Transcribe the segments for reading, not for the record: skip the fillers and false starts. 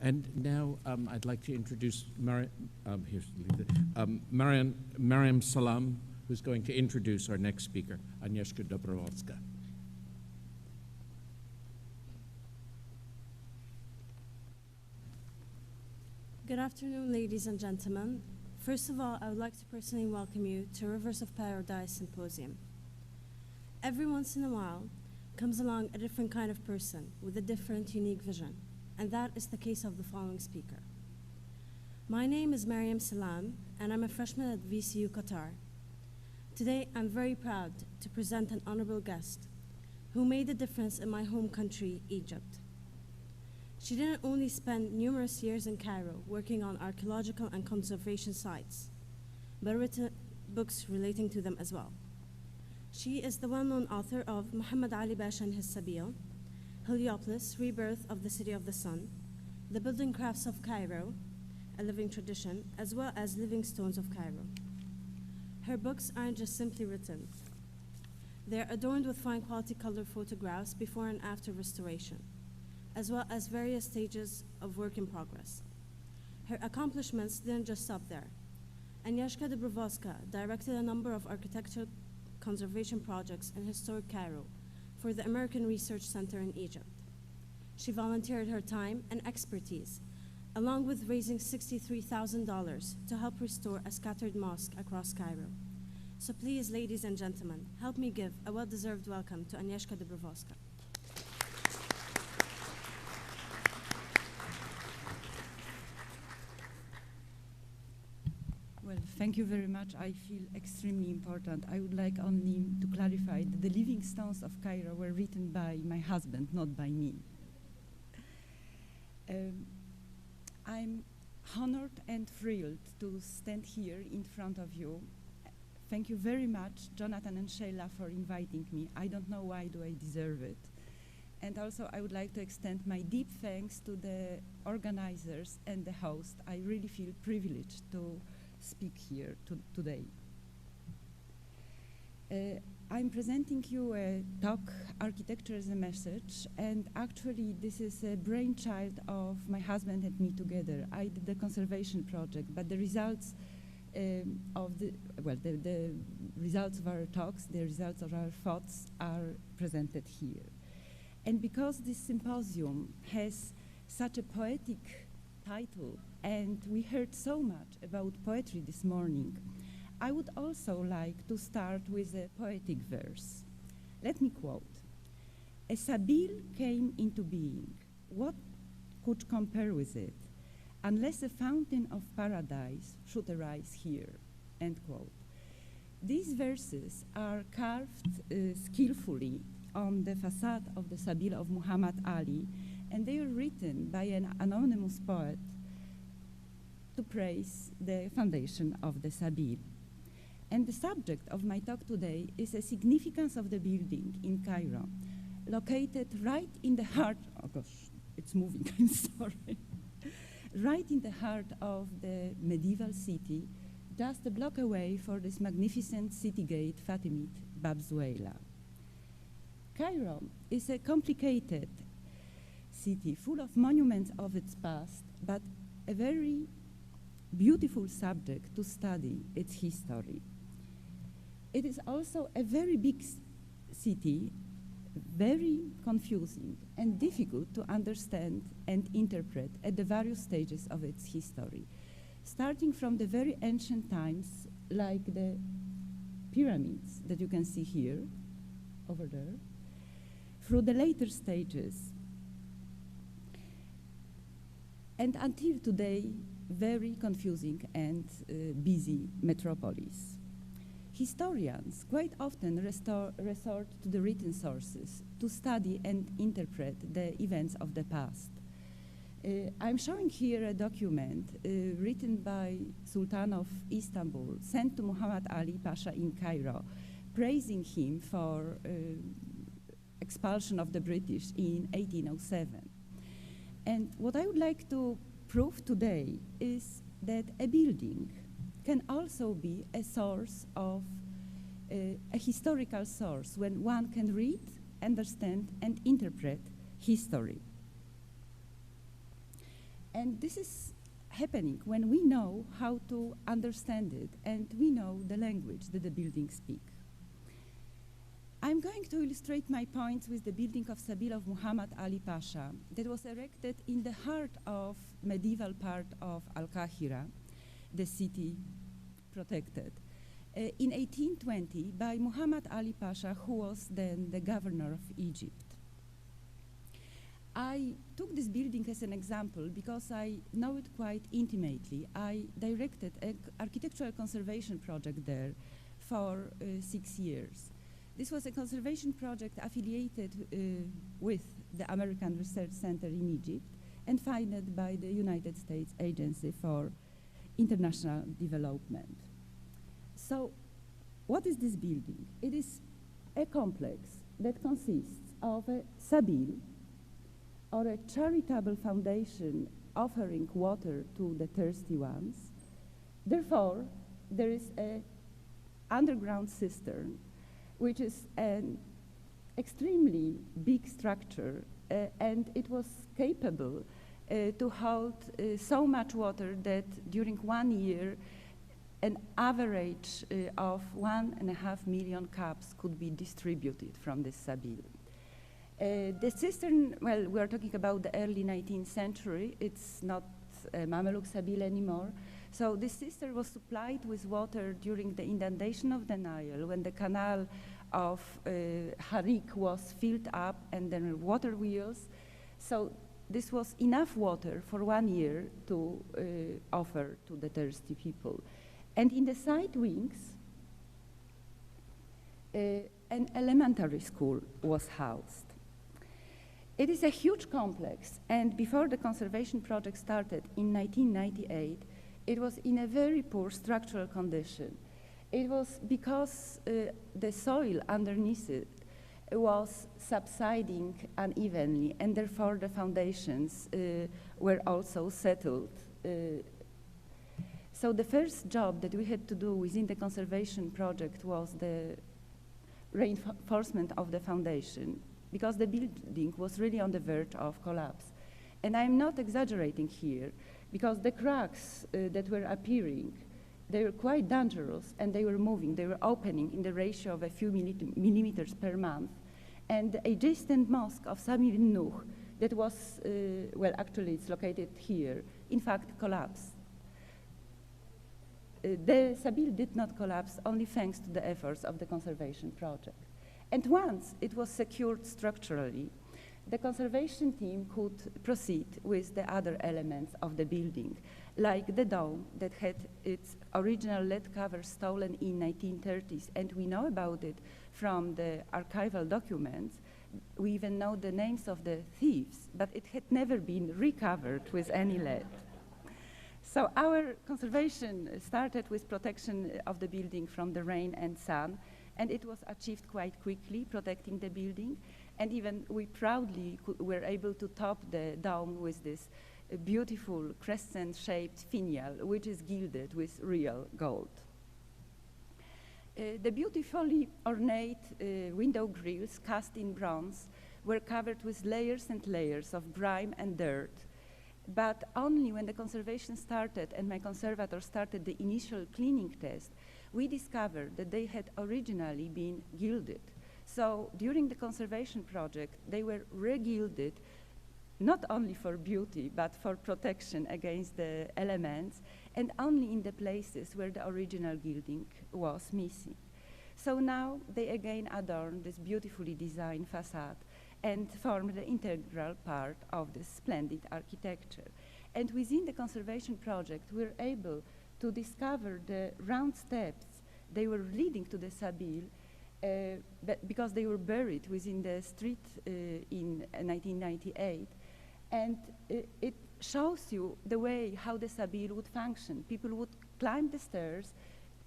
And now I'd like to introduce Mariam Salam, who's going to introduce our next speaker, Agnieszka Dobrowolska. Good afternoon, ladies and gentlemen. First of all, I would like to personally welcome you to Rivers of Paradise Symposium. Every once in a while comes along a different kind of person with a different, unique vision, and that is the case of the following speaker. My name is Mariam Salam, and I'm a freshman at VCU Qatar. Today, I'm very proud to present an honorable guest who made a difference in my home country, Egypt. She didn't only spend numerous years in Cairo working on archaeological and conservation sites, but written books relating to them as well. She is the well-known author of Muhammad Alipasha and his Sabil, Heliopolis, Rebirth of the City of the Sun, The Building Crafts of Cairo, A Living Tradition, as well as Living Stones of Cairo. Her books aren't just simply written. They're adorned with fine quality color photographs before and after restoration, as well as various stages of work in progress. Her accomplishments didn't just stop there. Agnieszka Dobrowolska directed a number of architectural conservation projects in historic Cairo for the American Research Center in Egypt. She volunteered her time and expertise, along with raising $63,000 to help restore a scattered mosque across Cairo. So please, ladies and gentlemen, help me give a well-deserved welcome to Agnieszka Dobrowolska. Well, thank you very much. I feel extremely important. I would like only to clarify that the living stones of Cairo were written by my husband, not by me. I'm honored and thrilled to stand here in front of you. Thank you very much, Jonathan and Sheila, for inviting me. I don't know why do I deserve it. And also, I would like to extend my deep thanks to the organizers and the host. I really feel privileged to speak here today. I'm presenting you a talk, Architecture as a Message, and actually this is a brainchild of my husband and me together. I did the conservation project, but the results the results of our talks, the results of our thoughts are presented here. And because this symposium has such a poetic title, and we heard so much about poetry this morning, I would also like to start with a poetic verse. Let me quote: "A Sabil came into being. What could compare with it, unless a fountain of paradise should arise here?" End quote. These verses are carved skillfully on the facade of the Sabil of Muhammad Ali, and they are written by an anonymous poet to praise the foundation of the Sabil. And the subject of my talk today is the significance of the building in Cairo, located right in the heart, oh gosh, it's moving, I'm sorry, right in the heart of the medieval city, just a block away from this magnificent city gate, Fatimid Bab Zuwayla. Cairo is a complicated city full of monuments of its past, but a very beautiful subject to study its history. It is also a very big city, very confusing and difficult to understand and interpret at the various stages of its history, starting from the very ancient times, like the pyramids that you can see here, over there, through the later stages, and until today, very confusing and busy metropolis. Historians quite often resort to the written sources to study and interpret the events of the past. I'm showing here a document written by Sultan of Istanbul, sent to Muhammad Ali Pasha in Cairo, praising him for expulsion of the British in 1807. And what I would like to prove today is that a building can also be a source of a historical source when one can read, understand, and interpret history. And this is happening when we know how to understand it and we know the language that the buildings speak. I'm going to illustrate my points with the building of Sabil of Muhammad Alipasha that was erected in the heart of medieval part of Al-Qahira, the city protected, in 1820 by Muhammad Alipasha, who was then the governor of Egypt. I took this building as an example because I know it quite intimately. I directed an architectural conservation project there for 6 years. This was a conservation project affiliated with the American Research Center in Egypt and funded by the United States Agency for International Development. So, what is this building? It is a complex that consists of a Sabil, or a charitable foundation offering water to the thirsty ones. Therefore, there is an underground cistern, which is an extremely big structure, and it was capable to hold so much water that during 1 year, an average of 1.5 million cups could be distributed from this Sabil. The cistern, well, we are talking about the early 19th century. It's not Mameluke Sabil anymore. So this cistern was supplied with water during the inundation of the Nile, when the canal of Harik was filled up and there were water wheels. So this was enough water for 1 year to offer to the thirsty people. And in the side wings, an elementary school was housed. It is a huge complex, and before the conservation project started in 1998, it was in a very poor structural condition. It was because the soil underneath it was subsiding unevenly, and therefore the foundations were also settled. So the first job that we had to do within the conservation project was the reinforcement of the foundation, because the building was really on the verge of collapse. And I'm not exaggerating here, because the cracks that were appearing, they were quite dangerous, and they were moving, they were opening in the ratio of a few millimeters per month. And the adjacent mosque of Samir Nuh, that was, well, actually it's located here, in fact collapsed. The Sabil did not collapse only thanks to the efforts of the conservation project. And once it was secured structurally, the conservation team could proceed with the other elements of the building, like the dome that had its original lead cover stolen in 1930s, and we know about it from the archival documents. We even know the names of the thieves, but it had never been recovered with any lead. So our conservation started with protection of the building from the rain and sun, and it was achieved quite quickly, protecting the building. And even we proudly were able to top the dome with this beautiful crescent-shaped finial, which is gilded with real gold. The beautifully ornate window grills cast in bronze were covered with layers and layers of grime and dirt. But only when the conservation started and my conservator started the initial cleaning test, we discovered that they had originally been gilded. So during the conservation project, they were re-gilded, not only for beauty, but for protection against the elements, and only in the places where the original gilding was missing. So now they again adorn this beautifully designed facade and form the integral part of this splendid architecture. And within the conservation project, we're able to discover the round steps. They were leading to the Sabil, because they were buried within the street in 1998. And it shows you the way how the Sabil would function. People would climb the stairs,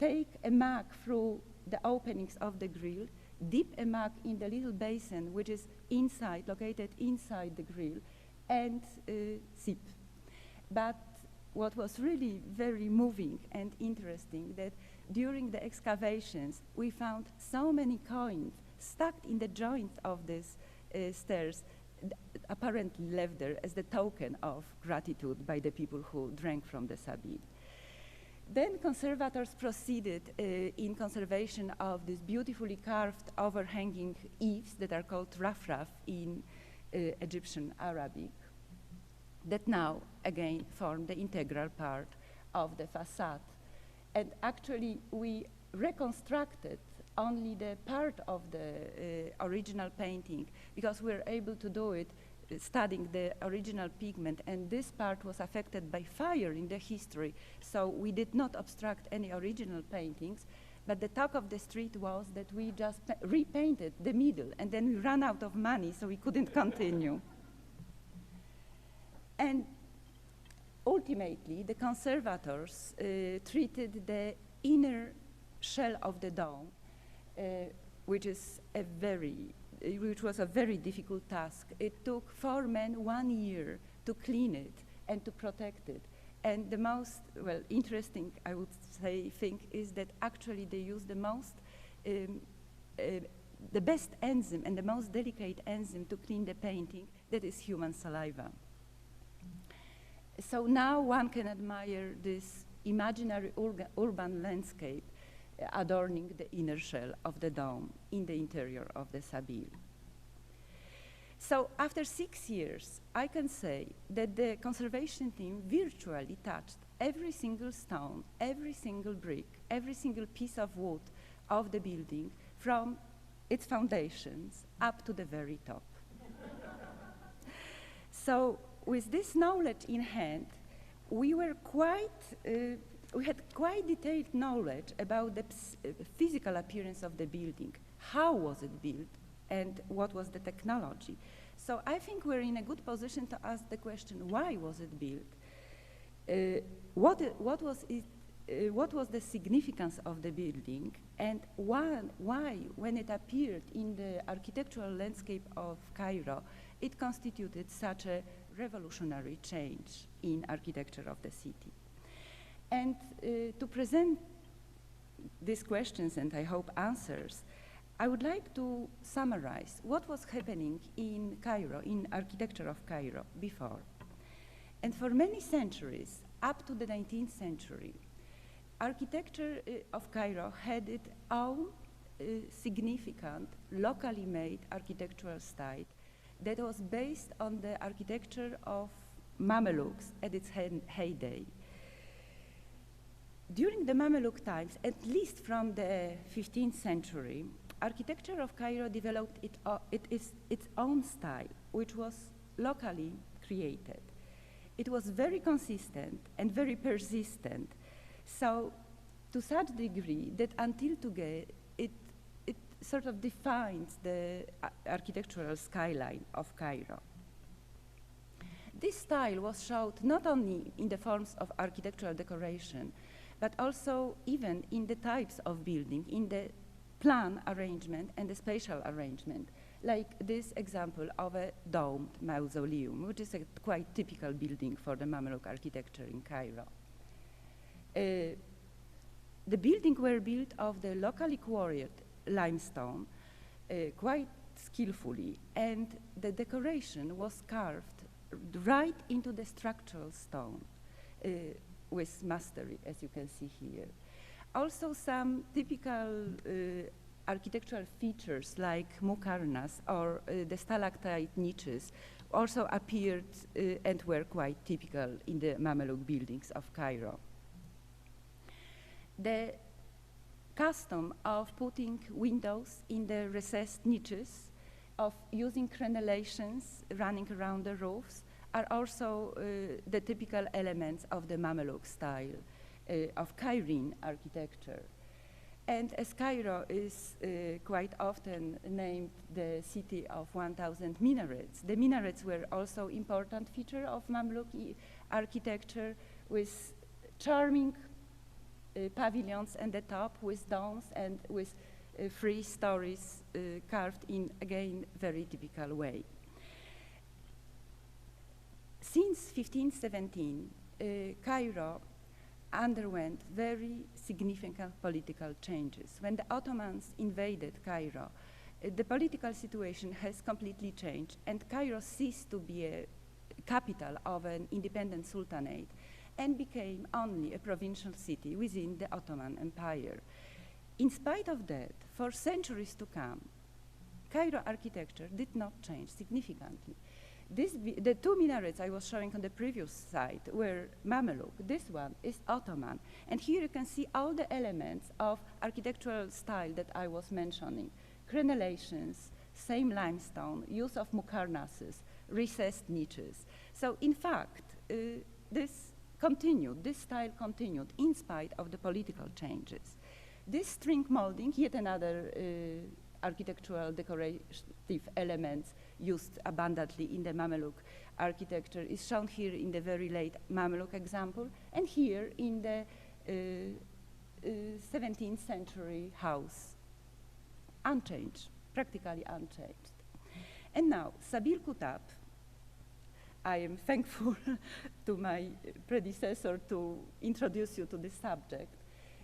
take a mug through the openings of the grill, dip a mug in the little basin, which is inside, located inside the grill, and sip. But what was really very moving and interesting, that during the excavations, we found so many coins stuck in the joints of these stairs, apparently left there as the token of gratitude by the people who drank from the Sabil. Then conservators proceeded in conservation of these beautifully carved overhanging eaves that are called rafraf in Egyptian Arabic, that now again form the integral part of the facade. And actually we reconstructed only the part of the original painting because we were able to do it studying the original pigment, and this part was affected by fire in the history, so we did not obstruct any original paintings, but the talk of the street was that we just repainted the middle, and then we ran out of money, so we couldn't continue. And ultimately, the conservators treated the inner shell of the dome, which was a very difficult task. It took 4 men 1 year to clean it and to protect it. And the most, well, interesting, I would say, thing is that actually they used the most, the best enzyme and the most delicate enzyme to clean the painting, that is human saliva. So now one can admire this imaginary urban landscape adorning the inner shell of the dome in the interior of the Sabil. So after 6 years, I can say that the conservation team virtually touched every single stone, every single brick, every single piece of wood of the building from its foundations up to the very top. So with this knowledge in hand, we had quite detailed knowledge about the physical appearance of the building, how was it built, and what was the technology. So I think we're in a good position to ask the question, why was it built? What was the significance of the building, and why, when it appeared in the architectural landscape of Cairo, it constituted such a revolutionary change in architecture of the city. And to present these questions, and I hope answers, I would like to summarize what was happening in Cairo, in architecture of Cairo before. And for many centuries, up to the 19th century, architecture of Cairo had its own significant, locally made architectural style that was based on the architecture of Mamelukes at its heyday. During the Mamluk times, at least from the 15th century, architecture of Cairo developed its own style, which was locally created. It was very consistent and very persistent, so to such degree that until today, it sort of defines the architectural skyline of Cairo. This style was showed not only in the forms of architectural decoration, but also even in the types of building, in the plan arrangement and the spatial arrangement, like this example of a domed mausoleum, which is a quite typical building for the Mamluk architecture in Cairo. The buildings were built of the locally quarried limestone quite skillfully, and the decoration was carved right into the structural stone with mastery, as you can see here. Also, some typical architectural features like muqarnas or the stalactite niches also appeared and were quite typical in the Mamluk buildings of Cairo. The custom of putting windows in the recessed niches, of using crenellations running around the roofs, are also the typical elements of the Mamluk style of Cairene architecture. And as Cairo is quite often named the city of 1,000 minarets, the minarets were also important feature of Mamluk architecture, with charming pavilions at the top with domes and with 3 stories carved in, again, very typical way. Since 1517, Cairo underwent very significant political changes. When the Ottomans invaded Cairo, the political situation has completely changed, and Cairo ceased to be a capital of an independent sultanate and became only a provincial city within the Ottoman Empire. In spite of that, for centuries to come, Cairo architecture did not change significantly. The two minarets I was showing on the previous slide were Mameluke. This one is Ottoman. And here you can see all the elements of architectural style that I was mentioning. Crenellations, same limestone, use of muqarnases, recessed niches. So in fact, this style continued in spite of the political changes. This string molding, yet another architectural decorative elements used abundantly in the Mameluke architecture, is shown here in the very late Mameluke example, and here in the 17th century house, unchanged, practically unchanged. And now, Sabil Kutab, I am thankful to my predecessor to introduce you to this subject.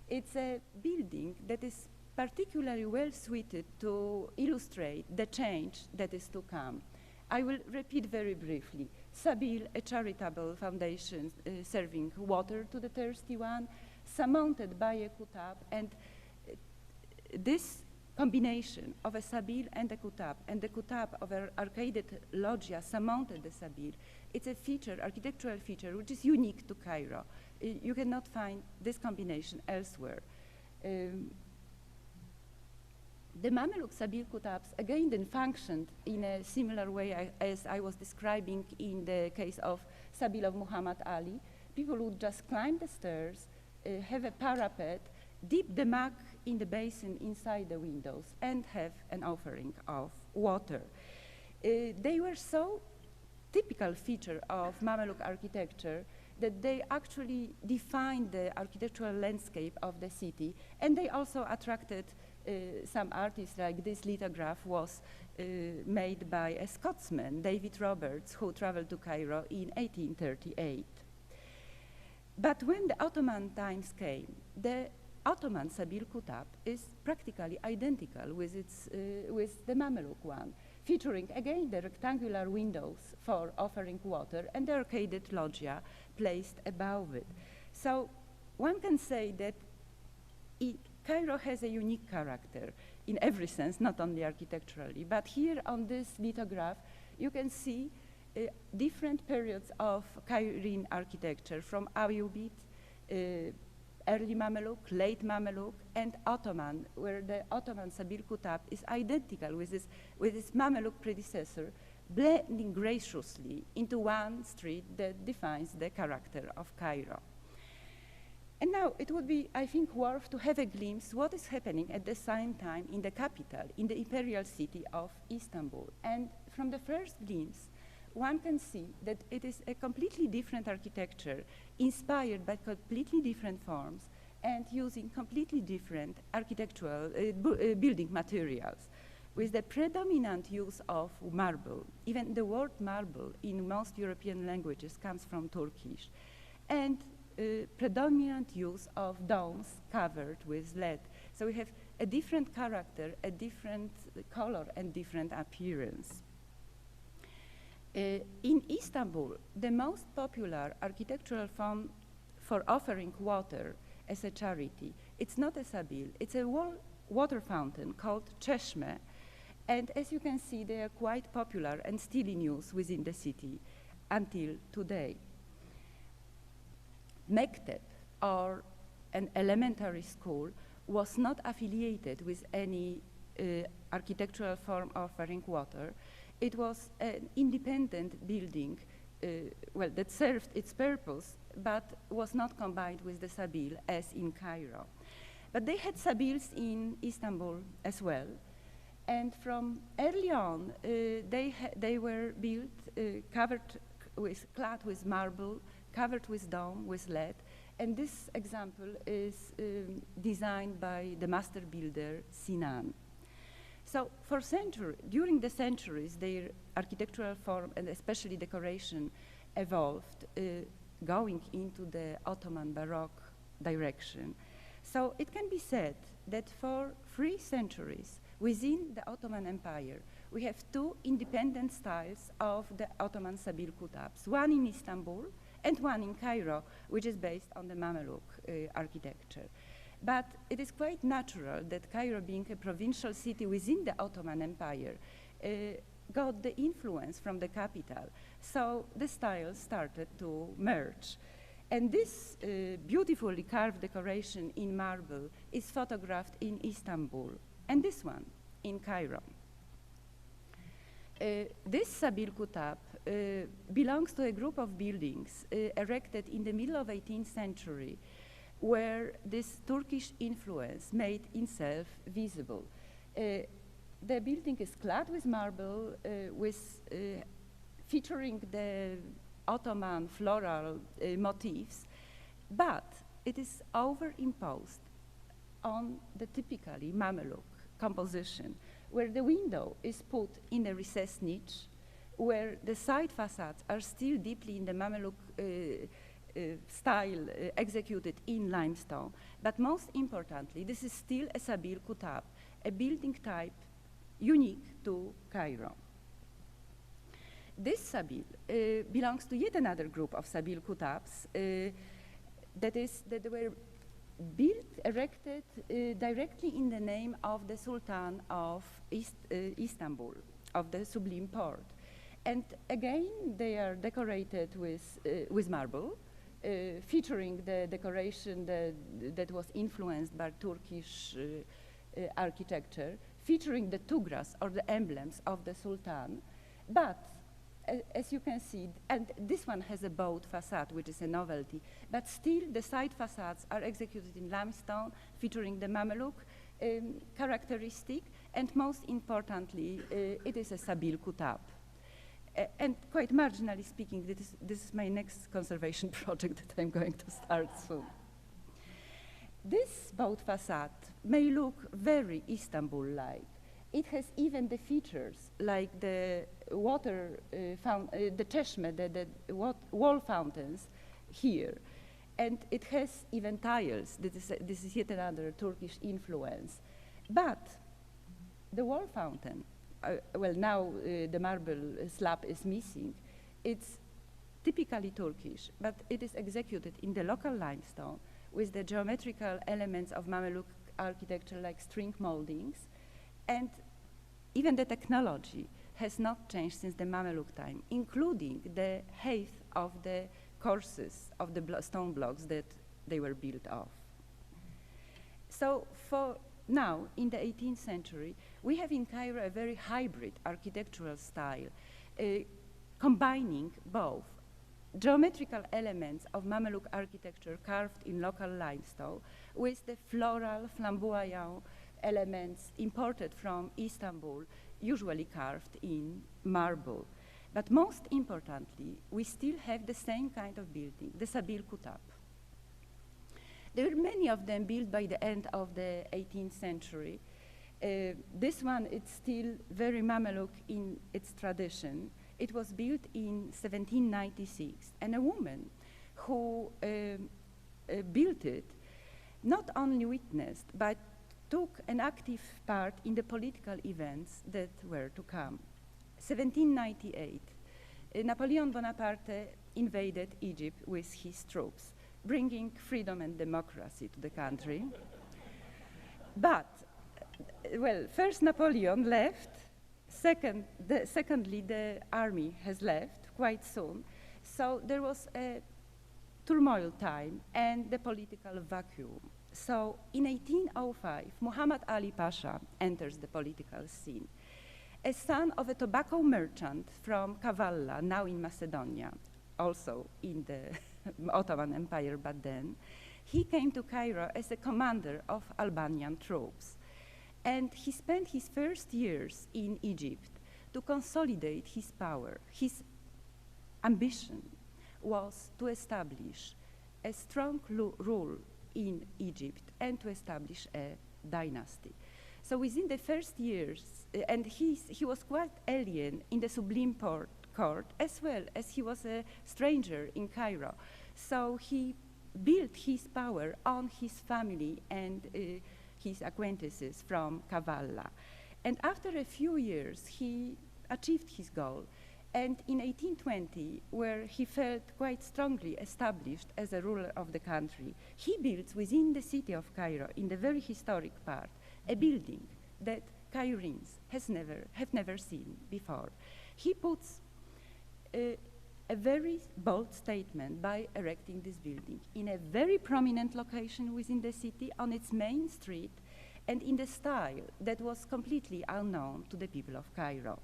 It's a building that is particularly well suited to illustrate the change that is to come. I will repeat very briefly. Sabil, a charitable foundation serving water to the thirsty one, surmounted by a kutab, and this combination of a Sabil and a kutab of an arcaded loggia surmounted the Sabil, it's a feature, architectural feature, which is unique to Cairo. You cannot find this combination elsewhere. The Mameluke Sabil kutabs again then functioned in a similar way as I was describing in the case of Sabil of Muhammad Ali. People would just climb the stairs, have a parapet, dip the mug in the basin inside the windows, and have an offering of water. They were so typical feature of Mameluke architecture that they actually defined the architectural landscape of the city, and they also attracted some artists. Like this lithograph was made by a Scotsman, David Roberts, who traveled to Cairo in 1838. But when the Ottoman times came, the Ottoman Sabil Kutab is practically identical with the Mameluke one, featuring again the rectangular windows for offering water and the arcaded loggia placed above it. So one can say that Cairo has a unique character in every sense, not only architecturally, but here on this lithograph you can see different periods of Cairene architecture, from Ayyubid, early Mameluke, late Mameluke, and Ottoman, where the Ottoman Sabil Kutab is identical with its Mameluke predecessor, blending graciously into one street that defines the character of Cairo. And now it would be, I think, worth to have a glimpse what is happening at the same time in the capital, in the imperial city of Istanbul. And from the first glimpse, one can see that it is a completely different architecture, inspired by completely different forms and using completely different architectural building materials, with the predominant use of marble. Even the word marble in most European languages comes from Turkish. And predominant use of domes covered with lead. So we have a different character, a different color, and different appearance. In Istanbul, the most popular architectural form for offering water as a charity, it's not a Sabil, it's a water fountain called Çeşme, and as you can see, they are quite popular and still in use within the city until today. Mektep, or an elementary school, was not affiliated with any architectural form offering water. It was an independent building, that served its purpose, but was not combined with the Sabil as in Cairo. But they had Sabils in Istanbul as well. And from early on, they were built, clad with marble, covered with dome, with lead. And this example is designed by the master builder, Sinan. So during the centuries, their architectural form and especially decoration evolved, going into the Ottoman Baroque direction. So it can be said that for 3 centuries, within the Ottoman Empire, we have two independent styles of the Ottoman Sabil Kutabs, one in Istanbul and one in Cairo, which is based on the Mamluk architecture. But it is quite natural that Cairo, being a provincial city within the Ottoman Empire, got the influence from the capital. So the styles started to merge. And this beautifully carved decoration in marble is photographed in Istanbul, and this one in Cairo. This Sabil Kutab belongs to a group of buildings erected in the middle of 18th century, where this Turkish influence made itself visible. The building is clad with marble, featuring the Ottoman floral motifs, but it is overimposed on the typically Mamluk composition, where the window is put in a recessed niche, where the side facades are still deeply in the Mamluk style executed in limestone. But most importantly, this is still a Sabil Kutab, a building type unique to Cairo. This Sabil belongs to yet another group of Sabil Kutabs that were built, erected directly in the name of the Sultan of Istanbul, of the Sublime Porte. And again, they are decorated with marble, featuring the decoration that was influenced by Turkish architecture, featuring the tugras, or the emblems of the Sultan. But as you can see, and this one has a bowed facade, which is a novelty, but still the side facades are executed in limestone, featuring the Mamluk characteristic, and most importantly, it is a Sabil Kutab. And quite marginally speaking, this is my next conservation project that I'm going to start soon. This bowed facade may look very Istanbul-like. It has even the features like the water, the cheshme, the wall fountains here. And it has even tiles. This is yet another Turkish influence. But the wall fountain, well, now the marble slab is missing. It's typically Turkish, but it is executed in the local limestone with the geometrical elements of Mamluk architecture like string moldings. And even the technology has not changed since the Mamluk time, including the height of the courses of the stone blocks that they were built of. So for now, in the 18th century, we have in Cairo a very hybrid architectural style, combining both geometrical elements of Mamluk architecture carved in local limestone with the floral, flamboyant elements imported from Istanbul, usually carved in marble. But most importantly, we still have the same kind of building, the Sabil Kutab. There were many of them built by the end of the 18th century. This one, it's still very Mamluk in its tradition. It was built in 1796, and a woman who built it not only witnessed, but took an active part in the political events that were to come. 1798, Napoleon Bonaparte invaded Egypt with his troops, bringing freedom and democracy to the country. But, well, first Napoleon left, secondly the army has left quite soon, so there was a turmoil time and the political vacuum. So in 1805, Muhammad Alipasha enters the political scene. A son of a tobacco merchant from Kavala, now in Macedonia, also in the Ottoman Empire, but then, he came to Cairo as a commander of Albanian troops. And he spent his first years in Egypt to consolidate his power. His ambition was to establish a strong rule in Egypt and to establish a dynasty. So within the first years, and he was quite alien in the Sublime Porte court, as well as he was a stranger in Cairo. So he built his power on his family and his acquaintances from Kavala. And after a few years, he achieved his goal. And in 1820, where he felt quite strongly established as a ruler of the country, he built within the city of Cairo, in the very historic part, a building that Cairenes have never seen before. He puts a very bold statement by erecting this building in a very prominent location within the city, on its main street, and in the style that was completely unknown to the people of Cairo.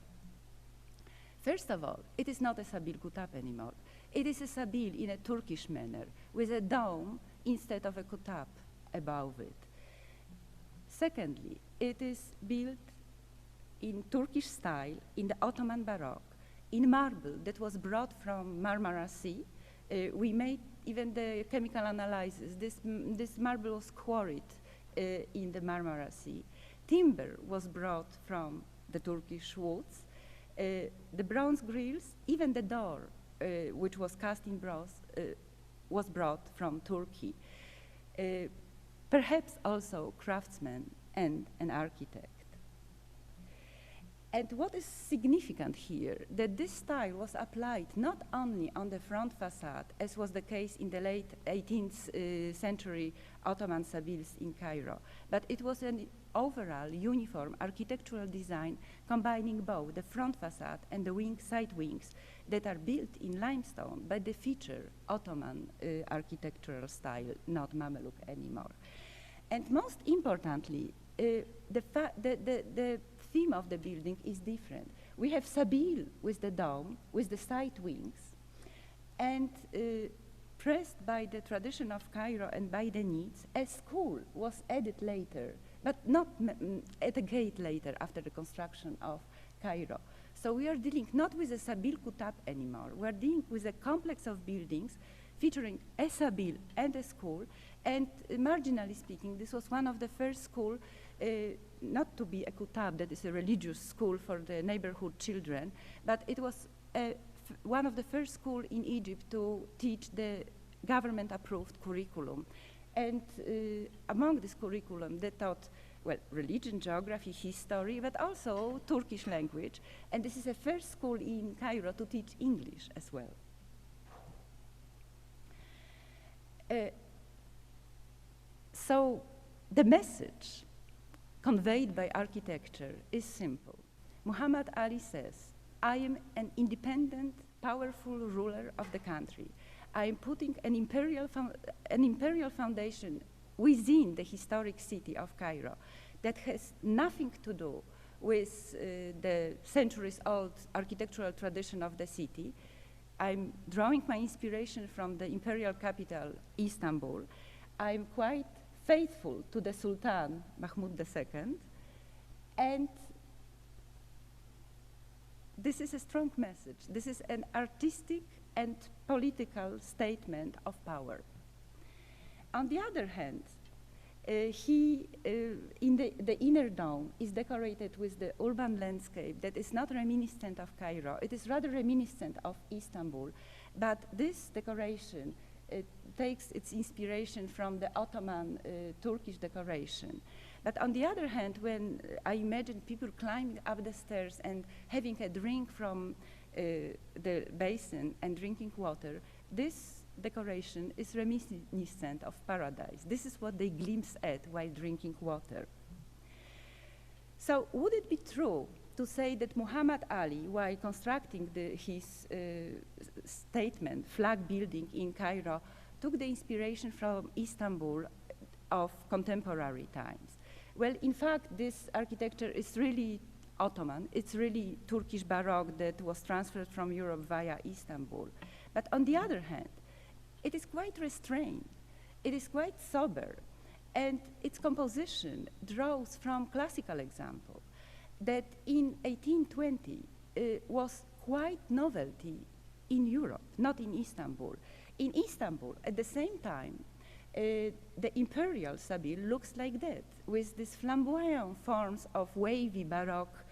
First of all, it is not a Sabil Kutab anymore. It is a Sabil in a Turkish manner, with a dome instead of a Kutab above it. Secondly, it is built in Turkish style, in the Ottoman Baroque, in marble that was brought from Marmara Sea. We made even the chemical analysis. This marble was quarried in the Marmara Sea. Timber was brought from the Turkish woods. The bronze grills, even the door, which was cast in bronze, was brought from Turkey. Perhaps also craftsman and an architect. And what is significant here, that this style was applied not only on the front facade, as was the case in the late 18th century Ottoman Sabils in Cairo, but it was an overall uniform architectural design combining both the front facade and the side wings that are built in limestone, but they feature Ottoman architectural style, not Mameluke anymore. And most importantly, the theme of the building is different. We have Sabil with the dome, with the side wings, and pressed by the tradition of Cairo and by the needs, a school was added later, but not at a gate later after the construction of Cairo. So we are dealing not with a Sabil Kutab anymore. We are dealing with a complex of buildings featuring a Sabil and a school, and marginally speaking, this was one of the first schools not to be a kutab, that is a religious school for the neighborhood children, but it was one of the first schools in Egypt to teach the government-approved curriculum. And among this curriculum, they taught, well, religion, geography, history, but also Turkish language. And this is the first school in Cairo to teach English as well. So the message conveyed by architecture is simple. Muhammad Ali says, I am an independent, powerful ruler of the country. I am putting an imperial foundation within the historic city of Cairo that has nothing to do with the centuries-old architectural tradition of the city. I'm drawing my inspiration from the imperial capital, Istanbul. I'm quite faithful to the Sultan, Mahmud II, and this is a strong message. This is an artistic and political statement of power. On the other hand, in the inner dome is decorated with the urban landscape that is not reminiscent of Cairo. It is rather reminiscent of Istanbul, but this decoration takes its inspiration from the Ottoman Turkish decoration. But on the other hand, when I imagine people climbing up the stairs and having a drink from the basin and drinking water, this decoration is reminiscent of paradise. This is what they glimpse at while drinking water. So would it be true to say that Muhammad Ali, while constructing his statement, flag building in Cairo, took the inspiration from Istanbul of contemporary times? Well, in fact, this architecture is really Ottoman. It's really Turkish Baroque that was transferred from Europe via Istanbul. But on the other hand, it is quite restrained. It is quite sober. And its composition draws from classical example that in 1820 was quite novelty in Europe, not in Istanbul. In Istanbul, at the same time, the imperial Sabil looks like that, with these flamboyant forms of wavy Baroque.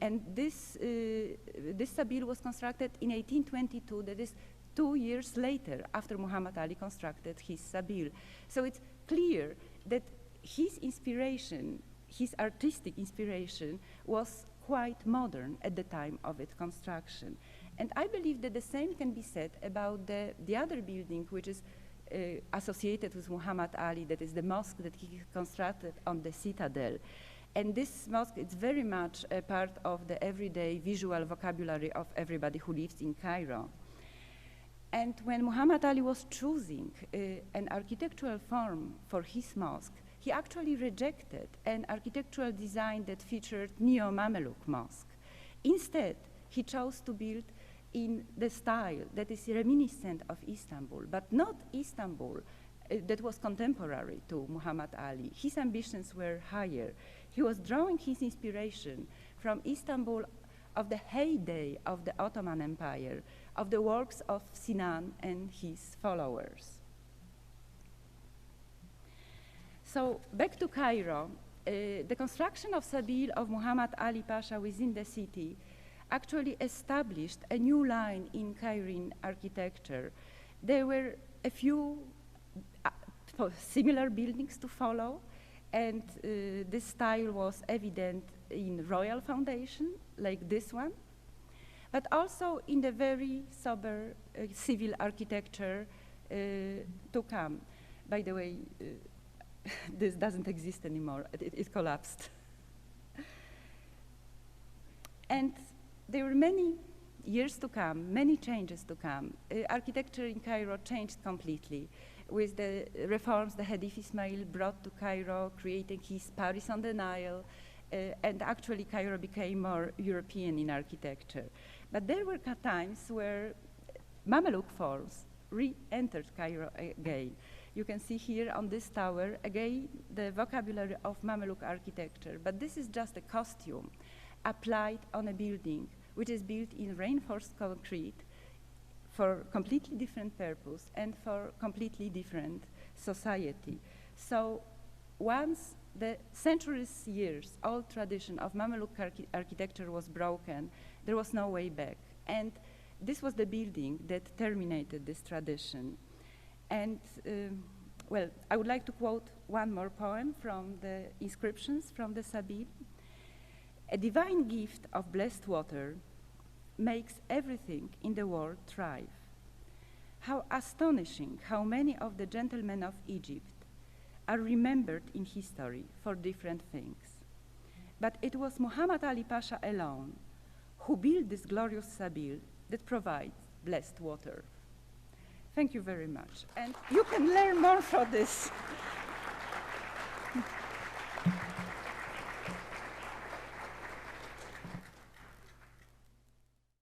And this Sabil was constructed in 1822, that is 2 years later, after Muhammad Ali constructed his Sabil. So it's clear that his inspiration, his artistic inspiration was quite modern at the time of its construction. And I believe that the same can be said about the other building, which is associated with Muhammad Ali, that is the mosque that he constructed on the citadel. And this mosque is very much a part of the everyday visual vocabulary of everybody who lives in Cairo. And when Muhammad Ali was choosing an architectural form for his mosque, he actually rejected an architectural design that featured neo-Mameluke mosque. Instead, he chose to build in the style that is reminiscent of Istanbul, but not Istanbul that was contemporary to Muhammad Ali. His ambitions were higher. He was drawing his inspiration from Istanbul of the heyday of the Ottoman Empire, of the works of Sinan and his followers. So back to Cairo, the construction of Sabil of Muhammad Ali Pasha within the city actually established a new line in Cairene architecture. There were a few similar buildings to follow, and this style was evident in royal foundation, like this one, but also in the very sober civil architecture to come. By the way, this doesn't exist anymore. It collapsed. And there were many years to come, many changes to come. Architecture in Cairo changed completely with the reforms that Hadif Ismail brought to Cairo, creating his Paris on the Nile, and actually Cairo became more European in architecture. But there were times where Mameluke forms re-entered Cairo again. You can see here on this tower, again, the vocabulary of Mameluke architecture, but this is just a costume applied on a building which is built in reinforced concrete for completely different purpose and for completely different society. So once the centuries years old tradition of Mameluke architecture was broken, there was no way back. And this was the building that terminated this tradition. And well, I would like to quote one more poem from the inscriptions from the Sabil. A divine gift of blessed water makes everything in the world thrive. How astonishing how many of the gentlemen of Egypt are remembered in history for different things. But it was Muhammad Ali Pasha alone who built this glorious Sabil that provides blessed water. Thank you very much. And you can learn more from this.